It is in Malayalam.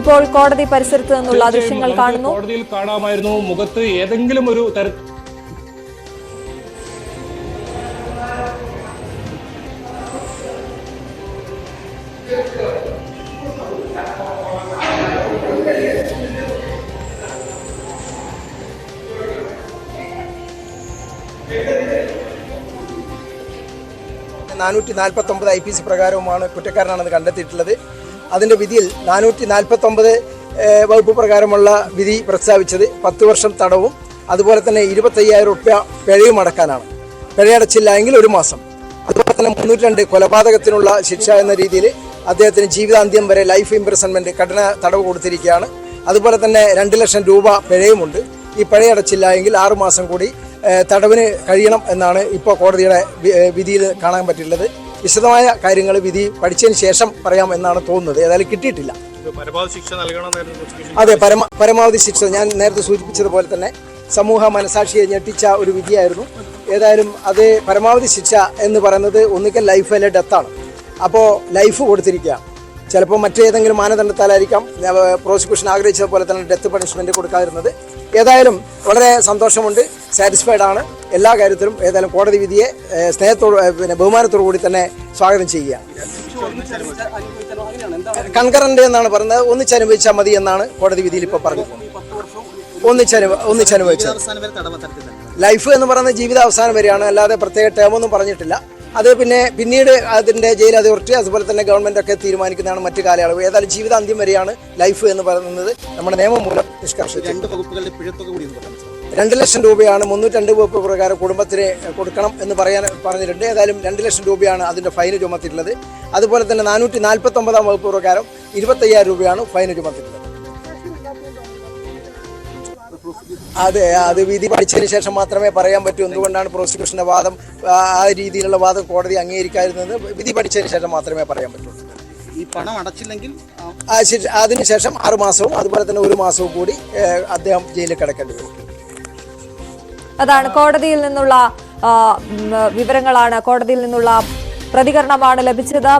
ഇപ്പോൾ കോടതി പരിസരത്ത് നിന്നുള്ള ദൃശ്യങ്ങൾ കാണുന്നു. കോടതിയിൽ കാണാമായിരുന്നു മുഖത്ത് ഏതെങ്കിലും ഒരു തരത്തിൽ IPC പ്രകാരവുമാണ് കുറ്റക്കാരനാണെന്ന് കണ്ടെത്തിയിട്ടുള്ളത്. അതിൻ്റെ വിധിയിൽ 449 വകുപ്പ് പ്രകാരമുള്ള വിധി പ്രസ്താവിച്ചത് 10 വർഷം തടവും അതുപോലെ തന്നെ 25,000 രൂപ പിഴയും അടക്കാനാണ്. പിഴയടച്ചില്ല എങ്കിൽ 1 മാസം. അതുപോലെ തന്നെ 302 കൊലപാതകത്തിനുള്ള ശിക്ഷ എന്ന രീതിയിൽ അദ്ദേഹത്തിന് ജീവിതാന്ത്യം വരെ ലൈഫ് ഇംപ്രിസൺമെൻറ്റ് കഠിന തടവ് കൊടുത്തിരിക്കുകയാണ്. അതുപോലെ തന്നെ 2 ലക്ഷം രൂപ പിഴയുമുണ്ട്. ഈ പിഴയടച്ചില്ല എങ്കിൽ 6 മാസം കൂടി തടവിന് കഴിയണം എന്നാണ് ഇപ്പോൾ കോടതിയുടെ വിധിയിൽ കാണാൻ പറ്റിയിട്ടുള്ളത്. വിശദമായ കാര്യങ്ങൾ വിധി പഠിച്ചതിന് ശേഷം പറയാം എന്നാണ് തോന്നുന്നത്. ഏതായാലും കിട്ടിയിട്ടില്ല. അതെ, പരമാവധി ശിക്ഷ ഞാൻ നേരത്തെ സൂചിപ്പിച്ചതുപോലെ തന്നെ സമൂഹ മനസാക്ഷിയെ ഞെട്ടിച്ച ഒരു വിധിയായിരുന്നു. ഏതായാലും അത് പരമാവധി ശിക്ഷ എന്ന് പറയുന്നത് ഒന്നുകിൽ ലൈഫ് അല്ലെങ്കിൽ ഡെത്താണ്. അപ്പോൾ ലൈഫ് കൊടുത്തിരിക്കുകയാണ്. ചിലപ്പോൾ മറ്റേതെങ്കിലും മാനദണ്ഡത്താലായിരിക്കാം പ്രോസിക്യൂഷൻ ആഗ്രഹിച്ചതുപോലെ തന്നെ ഡെത്ത് പണിഷ്മെൻറ്റ് കൊടുക്കാതിരുന്നത്. ഏതായാലും വളരെ സന്തോഷമുണ്ട്, സാറ്റിസ്ഫൈഡ് ആണ് എല്ലാ കാര്യത്തിലും. ഏതായാലും കോടതി വിധിയെ സ്നേഹത്തോട് ബഹുമാനത്തോടു കൂടി തന്നെ സ്വാഗതം ചെയ്യുക. കൺകറന്റ് എന്നാണ് പറയുന്നത്. ഒന്നിച്ചനുഭവിച്ചാൽ മതി എന്നാണ് കോടതി വിധിയിൽ ഇപ്പോൾ പറഞ്ഞത്. ഒന്നിച്ചനുഭവിച്ചത് ലൈഫ് എന്ന് പറയുന്നത് ജീവിതാവസാനം വരെയാണ്, അല്ലാതെ പ്രത്യേക ടേമൊന്നും പറഞ്ഞിട്ടില്ല. അത് പിന്നീട് അതിൻ്റെ ജയിൽ അതോറിറ്റി അതുപോലെ തന്നെ ഗവൺമെൻറ് ഒക്കെ തീരുമാനിക്കുന്നതാണ് മറ്റു കാലയളവ്. ഏതായാലും ജീവിതാന്ത്യം വരെയാണ് ലൈഫ് എന്ന് പറയുന്നത് നമ്മുടെ നിയമം മൂലം നിഷ്കർഷിച്ചു. 2 ലക്ഷം രൂപയാണ് 302 വകുപ്പ് പ്രകാരം കുടുംബത്തിന് കൊടുക്കണം എന്ന് പറഞ്ഞിട്ടുണ്ട്. ഏതായാലും 2 ലക്ഷം രൂപയാണ് അതിൻ്റെ ഫൈന് ചുമത്തിയിട്ടുള്ളത്. അതുപോലെ തന്നെ 449 വകുപ്പ് പ്രകാരം 25,000 രൂപയാണ് ഫൈന് ചുമത്തിയിട്ടുള്ളത്. അത് വിധി പഠിച്ചതിന് ശേഷം മാത്രമേ പറയാൻ പറ്റൂ. എന്തുകൊണ്ടാണ് പ്രോസിക്യൂഷന്റെ വാദം ആ രീതിയിലുള്ള വാദം കോടതി അംഗീകരിക്കാതിരുന്നത്? വിധി പഠിച്ചതിന് ശേഷം മാത്രമേ പറയാൻ പറ്റുള്ളൂ. ഈ പണം അടച്ചില്ലെങ്കിൽ അതിനുശേഷം 6 മാസവും അതുപോലെ തന്നെ 1 മാസവും കൂടി അദ്ദേഹം ജയിലിൽ കിടക്കേണ്ടി വരും. അതാണ് കോടതിയിൽ നിന്നുള്ള വിവരങ്ങളാണ്, കോടതിയിൽ നിന്നുള്ള പ്രതികരണമാണ് ലഭിച്ചത്.